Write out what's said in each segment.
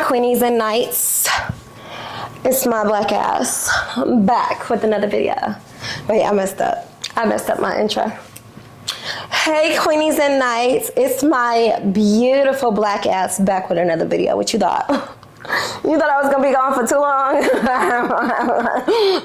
Queenies and Knights. It's my black ass. I'm back with another video. Wait, I messed up. I messed up my intro. Hey, Queenies and Knights. It's my beautiful black ass back with another video. What you thought? You thought I was gonna be gone for too long?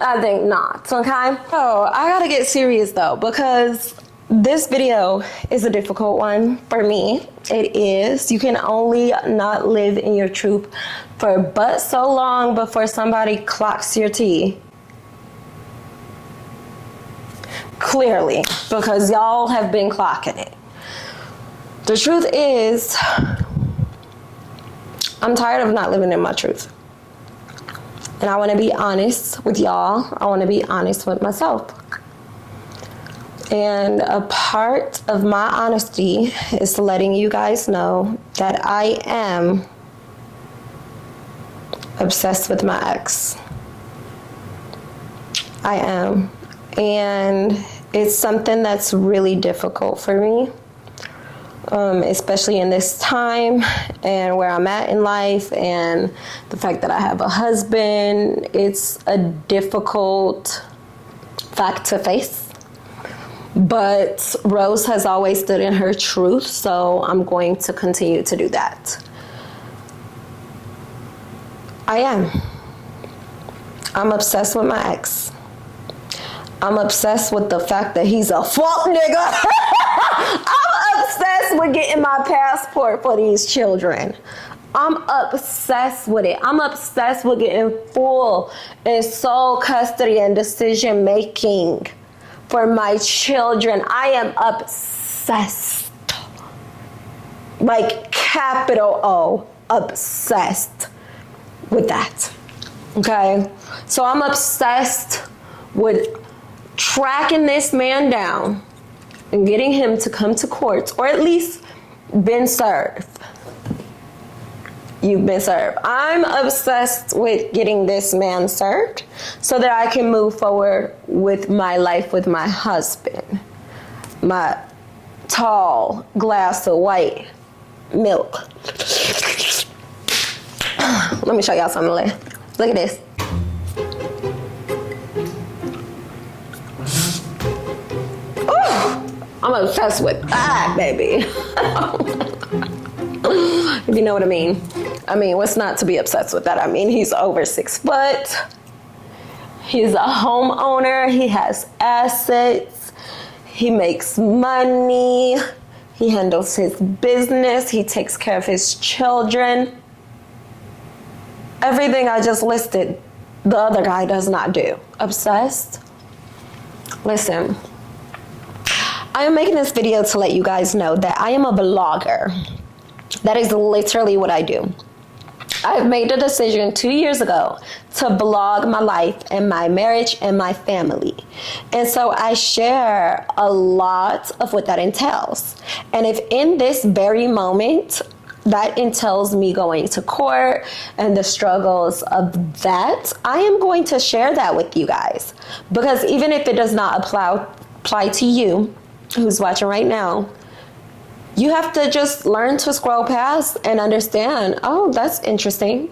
I think not, okay? Oh, I gotta get serious though, because this video is a difficult one for me. It is. You can only not live in your truth for but so long before somebody clocks your tea. Clearly, because y'all have been clocking it. The truth is, I'm tired of not living in my truth. And I want to be honest with y'all. I want to be honest with myself. And a part of my honesty is letting you guys know that I am obsessed with my ex. I am. And it's something that's really difficult for me, especially in this time and where I'm at in life and the fact that I have a husband. It's a difficult fact to face. But Rose has always stood in her truth, so I'm going to continue to do that. I am. I'm obsessed with my ex. I'm obsessed with the fact that he's a fuck nigga. I'm obsessed with getting my passport for these children. I'm obsessed with it. I'm obsessed with getting full and sole custody and decision making for my children. I am obsessed. Like capital O, obsessed with that. Okay? So I'm obsessed with tracking this man down and getting him to come to court, or at least been served. You've been served. I'm obsessed with getting this man served so that I can move forward with my life with my husband. My tall glass of white milk. Let me show y'all something. Look at this. I'm obsessed with that, baby. If you know what I mean. I mean, what's not to be obsessed with that? I mean, he's over 6 foot. He's a homeowner. He has assets. He makes money. He handles his business. He takes care of his children. Everything I just listed, the other guy does not do. Obsessed? Listen. I am making this video to let you guys know that I am a blogger. That is literally what I do. I've made the decision 2 years ago to blog my life and my marriage and my family. And so I share a lot of what that entails. And if in this very moment, that entails me going to court and the struggles of that, I am going to share that with you guys. Because even if it does not apply to you, who's watching right now, you have to just learn to scroll past and understand, oh, that's interesting.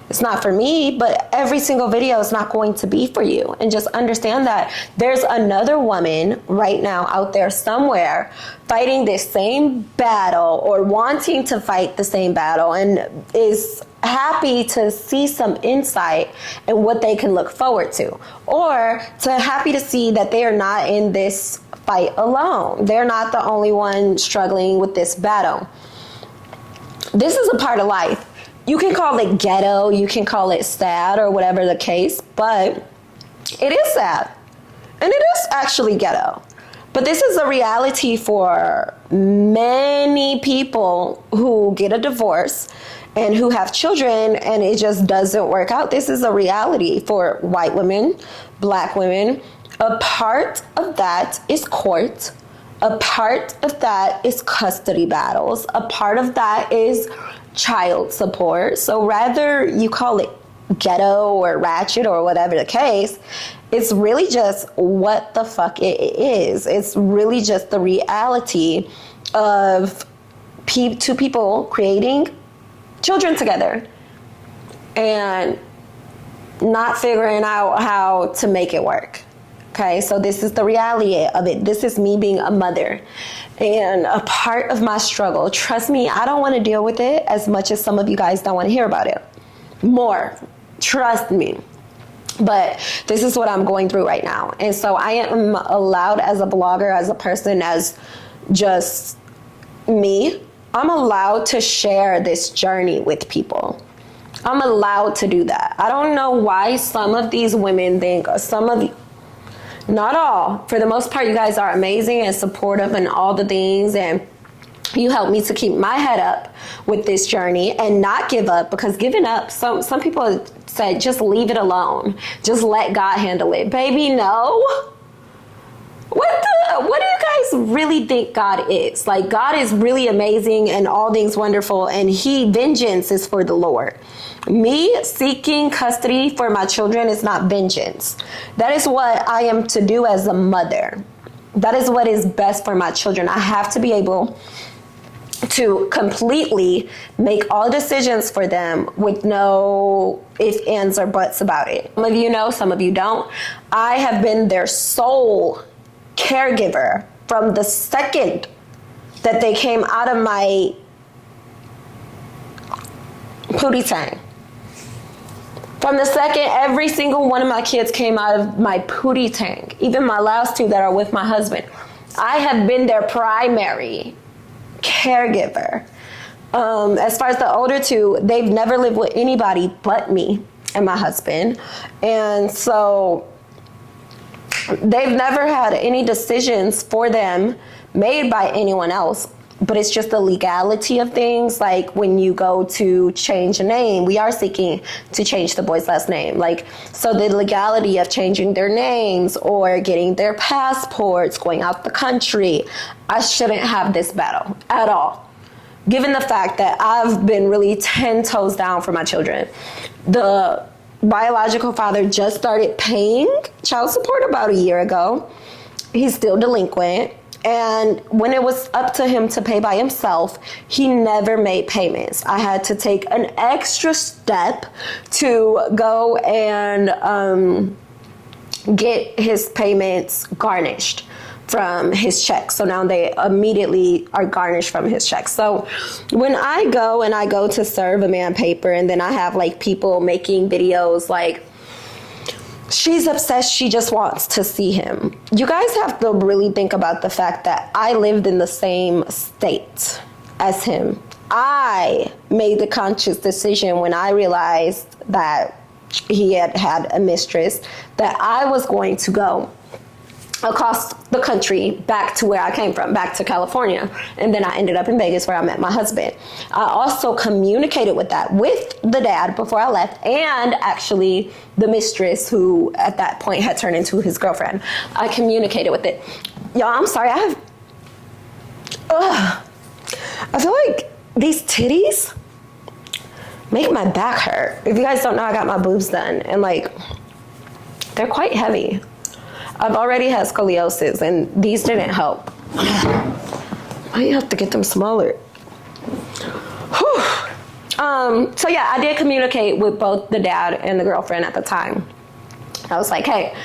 It's not for me, but every single video is not going to be for you. And just understand that there's another woman right now out there somewhere fighting this same battle or wanting to fight the same battle and is happy to see some insight and what they can look forward to, or to happy to see that they are not in this fight alone. They're not the only one struggling with this battle. This is a part of life. You can call it ghetto, you can call it sad or whatever the case, but it is sad. And it is actually ghetto. But this is a reality for many people who get a divorce and who have children and it just doesn't work out. This is a reality for white women, black women. A part of that is court. A part of that is custody battles. A part of that is child support. So rather you call it ghetto or ratchet or whatever the case, it's really just what the fuck it is. It's really just the reality of two people creating children together and not figuring out how to make it work. Okay, so this is the reality of it. This is me being a mother and a part of my struggle. Trust me, I don't want to deal with it as much as some of you guys don't want to hear about it. More, trust me. But this is what I'm going through right now. And so I am allowed as a blogger, as a person, as just me, I'm allowed to share this journey with people. I'm allowed to do that. I don't know why some of these women think, or some of you, not all, for the most part, you guys are amazing and supportive and all the things, and you help me to keep my head up with this journey and not give up, because giving up, some people said, just leave it alone. Just let God handle it. Baby, no. What do you guys really think God is? Like, God is really amazing and all things wonderful, and vengeance is for the Lord. Me seeking custody for my children is not vengeance. That is what I am to do as a mother. That is what is best for my children. I have to be able to completely make all decisions for them with no ifs, ands, or buts about it. Some of you know, some of you don't. I have been their sole caregiver from the second that they came out of my pootie tank. From the second every single one of my kids came out of my pootie tank, even my last two that are with my husband, I have been their primary caregiver. As far as the older two, they've never lived with anybody but me and my husband. And so they've never had any decisions for them made by anyone else. But it's just the legality of things. Like when you go to change a name, we are seeking to change the boy's last name. Like, so the legality of changing their names or getting their passports, going out the country, I shouldn't have this battle at all. Given the fact that I've been really 10 toes down for my children. The biological father just started paying child support about a year ago. He's still delinquent. And when it was up to him to pay by himself, he never made payments. I had to take an extra step to go and get his payments garnished from his check. So now they immediately are garnished from his check. So when I go to serve a man paper, and then I have like people making videos like, she's obsessed, she just wants to see him. You guys have to really think about the fact that I lived in the same state as him. I made the conscious decision when I realized that he had a mistress that I was going to go across the country back to where I came from, back to California. And then I ended up in Vegas where I met my husband. I also communicated with that with the dad before I left, and actually the mistress who at that point had turned into his girlfriend. I communicated with it. Y'all, I'm sorry, I feel like these titties make my back hurt. If you guys don't know, I got my boobs done, and like, they're quite heavy. I've already had scoliosis, and these didn't help. Why you have to get them smaller? So yeah, I did communicate with both the dad and the girlfriend at the time. I was like, hey,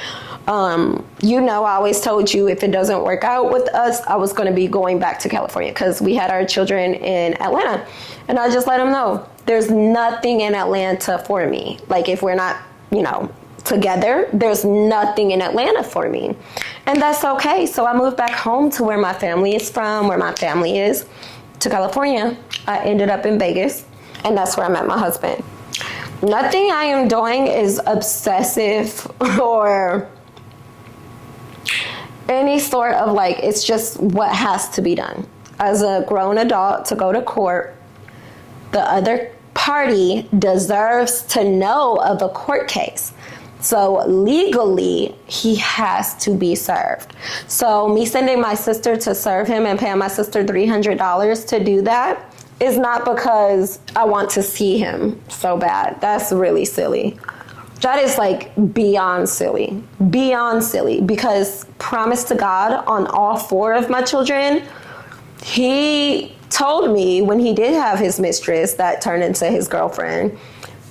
you know, I always told you if it doesn't work out with us, I was going to be going back to California, because we had our children in Atlanta. And I just let them know there's nothing in Atlanta for me. Like, if we're not, you know, together, there's nothing in Atlanta for me. And that's okay. So I moved back home to where my family is from, where my family is, to California. I ended up in Vegas, and that's where I met my husband. Nothing I am doing is obsessive or any sort of like, it's just what has to be done. As a grown adult, to go to court, the other party deserves to know of a court case. So legally, he has to be served. So me sending my sister to serve him and paying my sister $300 to do that is not because I want to see him so bad. That's really silly. That is like beyond silly. Beyond silly. Because promise to God, on all four of my children, he told me when he did have his mistress that turned into his girlfriend,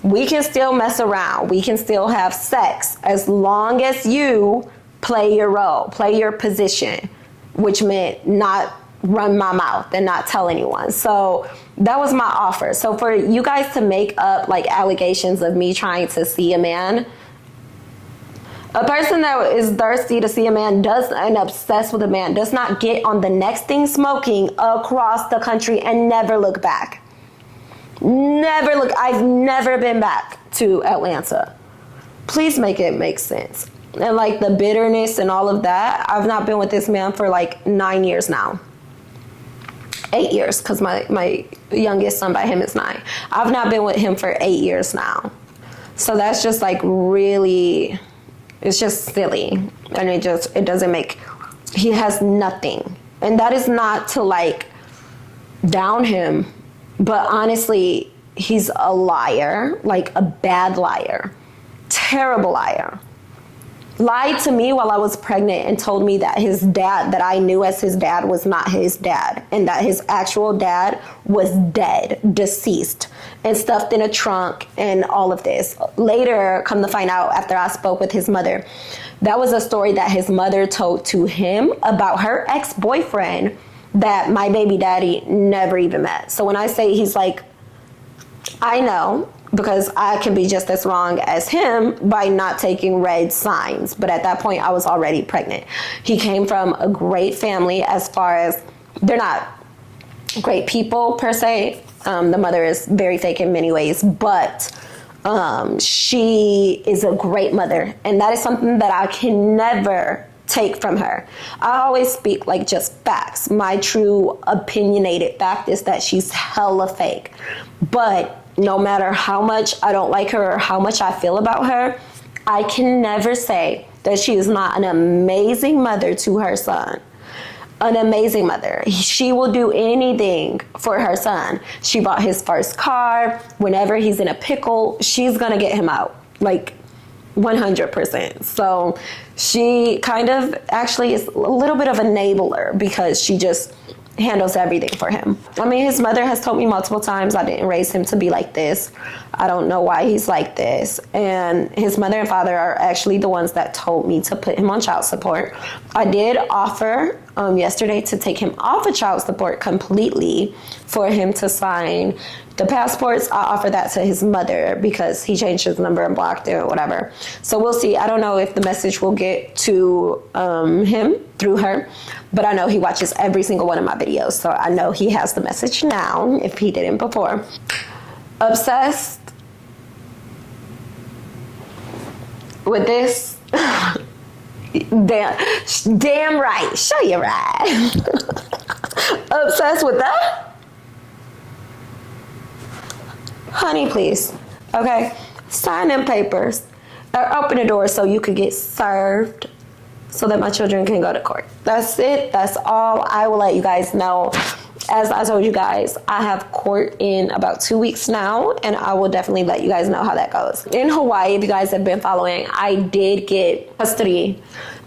We can still mess around. We can still have sex as long as you play your role, play your position, which meant not run my mouth and not tell anyone. So that was my offer. So for you guys to make up like allegations of me trying to see a man, a person that is thirsty to see a man and obsessed with a man does not get on the next thing smoking across the country and never look back. Never look. I've never been back to Atlanta. Please make it make sense. And like the bitterness and all of that, I've not been with this man for like 9 years now. 8 years, because my youngest son by him is 9. I've not been with him for 8 years now. So that's just like really, it's just silly. And it doesn't make, he has nothing. And that is not to like down him, but honestly, he's a liar, like a bad liar, terrible liar. Lied to me while I was pregnant and told me that his dad, that I knew as his dad, was not his dad, and that his actual dad was dead, deceased, and stuffed in a trunk and all of this. Later, come to find out after I spoke with his mother, that was a story that his mother told to him about her ex-boyfriend that my baby daddy never even met. So when I say he's like, I know, because I can be just as wrong as him by not taking red signs. But at that point, I was already pregnant. He came from a great family as far as, they're not great people per se. The mother is very fake in many ways, but she is a great mother. And that is something that I can never take from her. I always speak like just facts. My true opinionated fact is that she's hella fake. But no matter how much I don't like her or how much I feel about her, I can never say that she is not an amazing mother to her son. An amazing mother. She will do anything for her son. She bought his first car. Whenever he's in a pickle, she's gonna get him out. Like 100%. So she kind of actually is a little bit of an enabler because she just handles everything for him. I mean, his mother has told me multiple times I didn't raise him to be like this. I don't know why he's like this. And his mother and father are actually the ones that told me to put him on child support. I did offer yesterday to take him off of child support completely for him to sign the passports. I offered that to his mother because he changed his number and blocked it or whatever. So we'll see. I don't know if the message will get to him through her, but I know he watches every single one of my videos. So I know he has the message now if he didn't before. Obsessed with this. Damn right. Show you right. Obsessed with that? Honey, please. Okay? Sign them papers. Or open the door so you could get served so that my children can go to court. That's it. That's all. I will let you guys know. As I told you guys, I have court in about 2 weeks now, and I will definitely let you guys know how that goes. In Hawaii, if you guys have been following, I did get custody,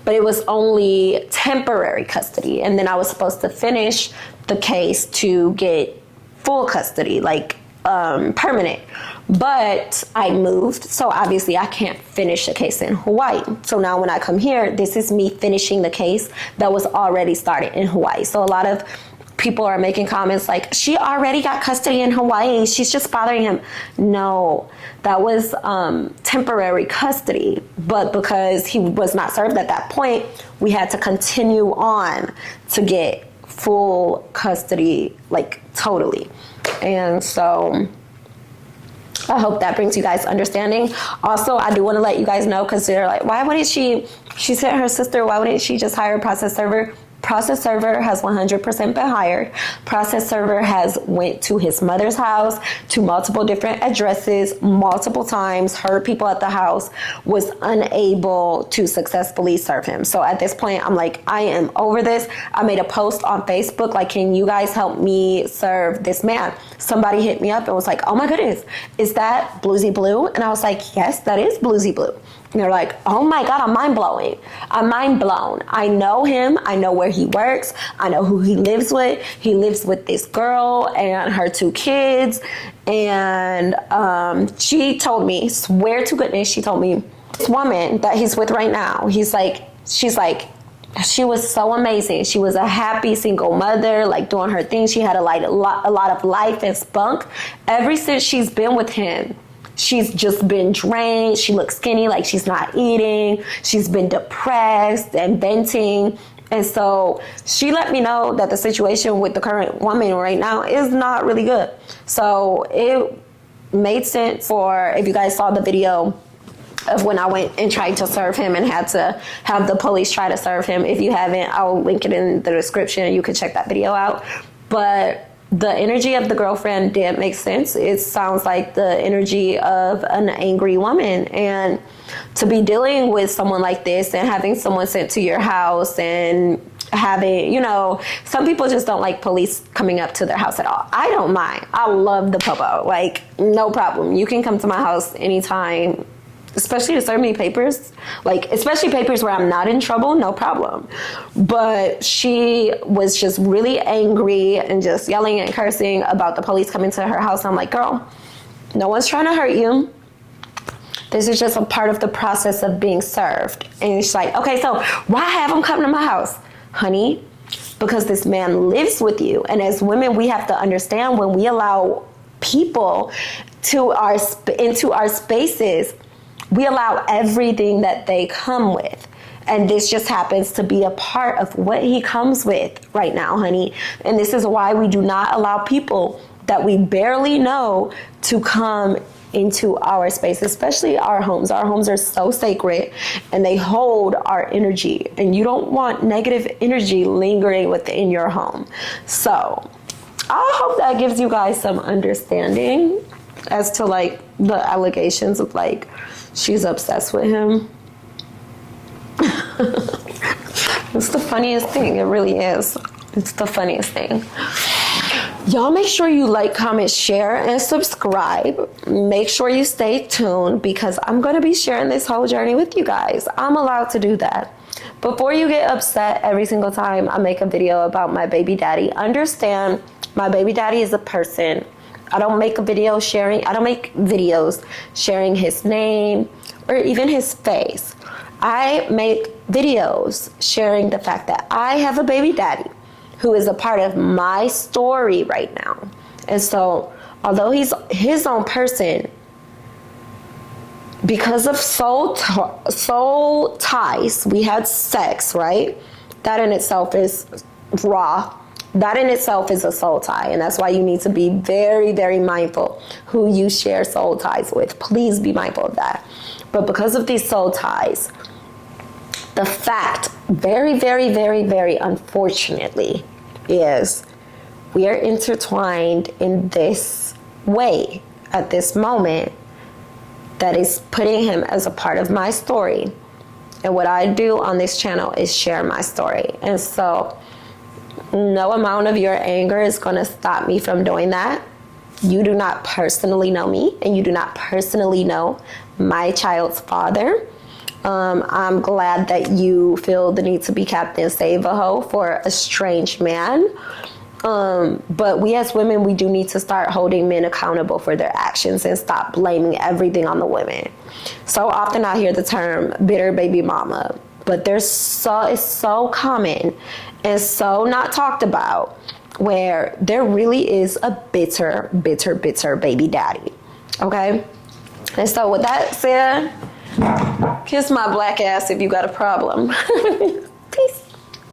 but it was only temporary custody. And then I was supposed to finish the case to get full custody, like permanent. But I moved, so obviously I can't finish the case in Hawaii. So now when I come here, this is me finishing the case that was already started in Hawaii. So a lot of people are making comments like, she already got custody in Hawaii, she's just bothering him. No, that was temporary custody. But because he was not served at that point, we had to continue on to get full custody, like totally. And so I hope that brings you guys understanding. Also, I do want to let you guys know, because they're like, why wouldn't she sent her sister, why wouldn't she just hire a process server? Process server has 100% been hired. Process server has went to his mother's house, to multiple different addresses, multiple times, heard people at the house, was unable to successfully serve him. So at this point, I'm like, I am over this. I made a post on Facebook, like, can you guys help me serve this man? Somebody hit me up and was like, oh my goodness, is that Bluesy Blue? And I was like, yes, that is Bluesy Blue. And they're like, oh my God, I'm mind blowing. I'm mind blown. I know him. I know where he works. I know who he lives with. He lives with this girl and her 2 kids. And she told me, swear to goodness, she told me, this woman that he's with right now, she's like, she was so amazing. She was a happy single mother, like doing her thing. She had a lot of life and spunk. Ever since she's been with him, she's just been drained. She looks skinny, like she's not eating. She's been depressed and venting. And so she let me know that the situation with the current woman right now is not really good. So it made sense for, if you guys saw the video of when I went and tried to serve him and had to have the police try to serve him. If you haven't, I'll link it in the description. You can check that video out. But the energy of the girlfriend did make sense. It sounds like the energy of an angry woman. And to be dealing with someone like this and having someone sent to your house and having, you know, some people just don't like police coming up to their house at all. I don't mind. I love the popo. Like, no problem. You can come to my house anytime, especially to serve me papers, like especially papers where I'm not in trouble, no problem. But she was just really angry and just yelling and cursing about the police coming to her house. I'm like, girl, no one's trying to hurt you. This is just a part of the process of being served. And she's like, okay, so why have them come to my house? Honey, because this man lives with you. And as women, we have to understand when we allow people into our spaces, we allow everything that they come with. And this just happens to be a part of what he comes with right now, honey. And this is why we do not allow people that we barely know to come into our space, especially our homes. Our homes are so sacred and they hold our energy. And you don't want negative energy lingering within your home. So I hope that gives you guys some understanding as to like the allegations of like, she's obsessed with him. It's the funniest thing. It really is. It's the funniest thing. Y'all make sure you like, comment, share, and subscribe. Make sure you stay tuned because I'm going to be sharing this whole journey with you guys. I'm allowed to do that. Before you get upset every single time I make a video about my baby daddy, understand my baby daddy is a person. I don't make videos sharing his name or even his face. I make videos sharing the fact that I have a baby daddy who is a part of my story right now. And so, although he's his own person, because of soul ties, we had sex, right? That in itself is raw. That in itself is a soul tie, and that's why you need to be very, very mindful who you share soul ties with. Please be mindful of that. But because of these soul ties, the fact, very, very, very, very unfortunately, is we are intertwined in this way at this moment that is putting him as a part of my story. And what I do on this channel is share my story. And so no amount of your anger is going to stop me from doing that. You do not personally know me, and you do not personally know my child's father. I'm glad that you feel the need to be Captain 𝐬𝐫𝐽 for a strange man. But we as women, we do need to start holding men accountable for their actions and stop blaming everything on the women. So often I hear the term bitter baby mama, but it's so common and so not talked about, where there really is a bitter, bitter, bitter baby daddy. Okay? And so with that said, kiss my black ass if you got a problem.